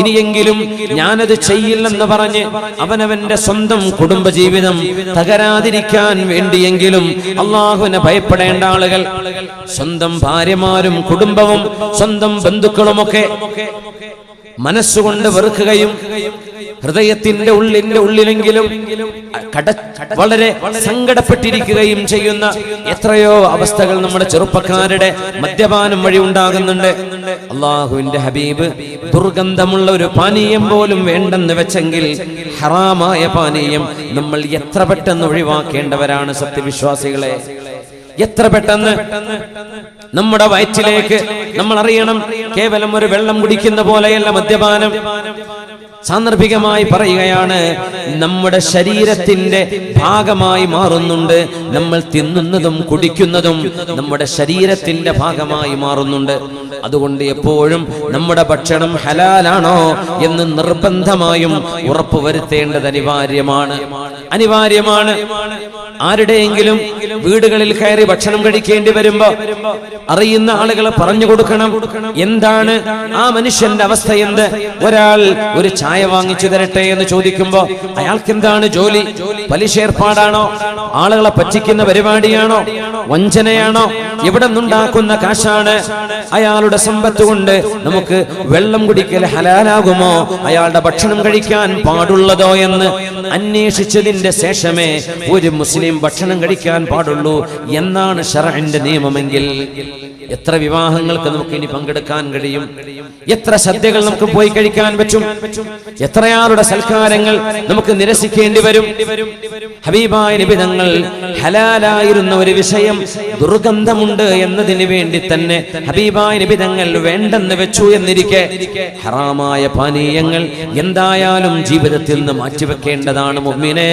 ഇനിയെങ്കിലും ഞാനത് ചെയ്യില്ലെന്ന് പറഞ്ഞ് അവനവന്റെ സ്വന്തം കുടുംബജീവിതം തകരാതിരിക്കാൻ വേണ്ടിയെങ്കിലും അള്ളാഹുവിനെ ഭയപ്പെടേണ്ട ആളുകൾ, സ്വന്തം ഭാര്യമാരും കുടുംബവും സ്വന്തം ബന്ധുക്കളുമൊക്കെ മനസ്സുകൊണ്ട് വെറുക്കുകയും ഹൃദയത്തിന്റെ ഉള്ളിലെങ്കിലും വളരെ സങ്കടപ്പെട്ടിരിക്കുകയും ചെയ്യുന്ന എത്രയോ അവസ്ഥകൾ നമ്മുടെ ചെറുപ്പക്കാരുടെ മദ്യപാനം വഴി ഉണ്ടാകുന്നുണ്ട്. അള്ളാഹുവിന്റെ ഹബീബ് ദുർഗന്ധമുള്ള ഒരു പാനീയം പോലും വേണ്ടെന്ന് വെച്ചെങ്കിൽ ഹറാമായ പാനീയം നമ്മൾ എത്ര പെട്ടെന്ന് ഒഴിവാക്കേണ്ടവരാണ് സത്യവിശ്വാസികളെ. എത്ര പെട്ടെന്ന് നമ്മുടെ വയറ്റിലേക്ക് നമ്മൾ അറിയണം, കേവലം ഒരു വെള്ളം കുടിക്കുന്ന പോലെയല്ല മദ്യപാനം. സാന്ദർഭികമായി പറയുകയാണ്, നമ്മുടെ ശരീരത്തിന്റെ ഭാഗമായി മാറുന്നുണ്ട്. നമ്മൾ തിന്നുന്നതും കുടിക്കുന്നതും നമ്മുടെ ശരീരത്തിന്റെ ഭാഗമായി മാറുന്നുണ്ട്. അതുകൊണ്ട് എപ്പോഴും നമ്മുടെ ഭക്ഷണം ഹലാലാണോ എന്ന് നിർബന്ധമായും ഉറപ്പുവരുത്തേണ്ടത് അനിവാര്യമാണ്. ആരുടെയെങ്കിലും വീടുകളിൽ കയറി ഭക്ഷണം കഴിക്കേണ്ടി വരുമ്പോ അറിയുന്ന ആളുകളെ പറഞ്ഞു കൊടുക്കണം, എന്താണ് ആ മനുഷ്യന്റെ അവസ്ഥ, എന്ത്. ഒരാൾ ഒരു ചായ വാങ്ങിച്ചു തരട്ടെ എന്ന് ചോദിക്കുമ്പോ അയാൾക്ക് എന്താണ് ജോലി? പലിശ ഏർപ്പാടാണോ? ആളുകളെ പറ്റിക്കുന്ന പരിപാടിയാണോ? വഞ്ചനയാണോ? എവിടെ നിന്നുണ്ടാക്കുന്ന കാശാണ്? അയാളുടെ സമ്പത്ത് കൊണ്ട് നമുക്ക് വെള്ളം കുടിക്കൽ ഹലാലാകുമോ? അയാളുടെ ഭക്ഷണം കഴിക്കാൻ പാടുള്ളതോ എന്ന് അന്വേഷിച്ചതിന്റെ ശേഷമേ ഒരു മുസ്ലിം ഭക്ഷണം കഴിക്കാൻ പാടുള്ളൂ എന്നാണ് ശറഅന്റെ നിയമമെങ്കിൽ എത്ര വിവാഹങ്ങൾക്ക് നമുക്ക് ഇനി പങ്കെടുക്കാൻ കഴിയും? എത്ര സദ്യകൾ നമുക്ക് പോയി കഴിക്കാൻ പറ്റും? എത്രയാളുടെ സൽക്കാരങ്ങൾ നമുക്ക് നിരസിക്കേണ്ടി വരും? ഹബീബായ നബി തങ്ങൾ ഹലാലായിരുന്ന ഒരു വിഷയം ദുർഗന്ധമുണ്ട് എന്നതിന് വേണ്ടി തന്നെ ഹബീബായ നബി തങ്ങൾ വേണ്ടെന്ന് വെച്ചു എന്നിരിക്കെ ഹറാമായ പാനീയങ്ങൾ എന്തായാലും ജീവിതത്തിൽ നിന്ന് മാറ്റിവെക്കേണ്ടതാണ് മുഅ്മിനേ.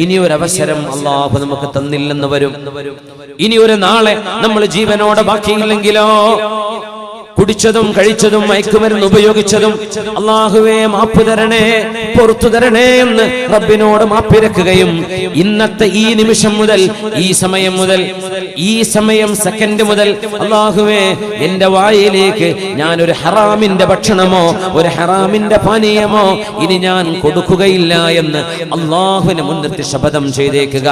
ഇനി ഒരു അവസരം അല്ലാഹു നമുക്ക് തന്നില്ലെന്ന് വരും. ഇനി ഒരു നാളെ നമ്മൾ ജീവനോടെ ബാക്കിയില്ലെങ്കിലോ, കുടിച്ചതും കഴിച്ചതും മയക്കുമരുന്ന് ഉപയോഗിച്ചതും അല്ലാഹുവേ മാപ്പ് തരണേ, പുറത്തു തരണേ എന്ന് റബ്ബിനോട് മാപ്പിരക്കുകയും ഇന്നത്തെ ഈ നിമിഷം മുതൽ, ഈ സമയം സെക്കൻഡ് മുതൽ അല്ലാഹുവേ എന്റെ വായിലേക്ക് ഞാൻ ഒരു ഹറാമിന്റെ ഭക്ഷണമോ ഒരു ഹറാമിന്റെ പാനീയമോ ഇനി ഞാൻ കൊടുക്കുകയില്ല എന്ന് അല്ലാഹുവിനെ മുൻനിർത്തി ശപഥം ചെയ്തേക്കുക.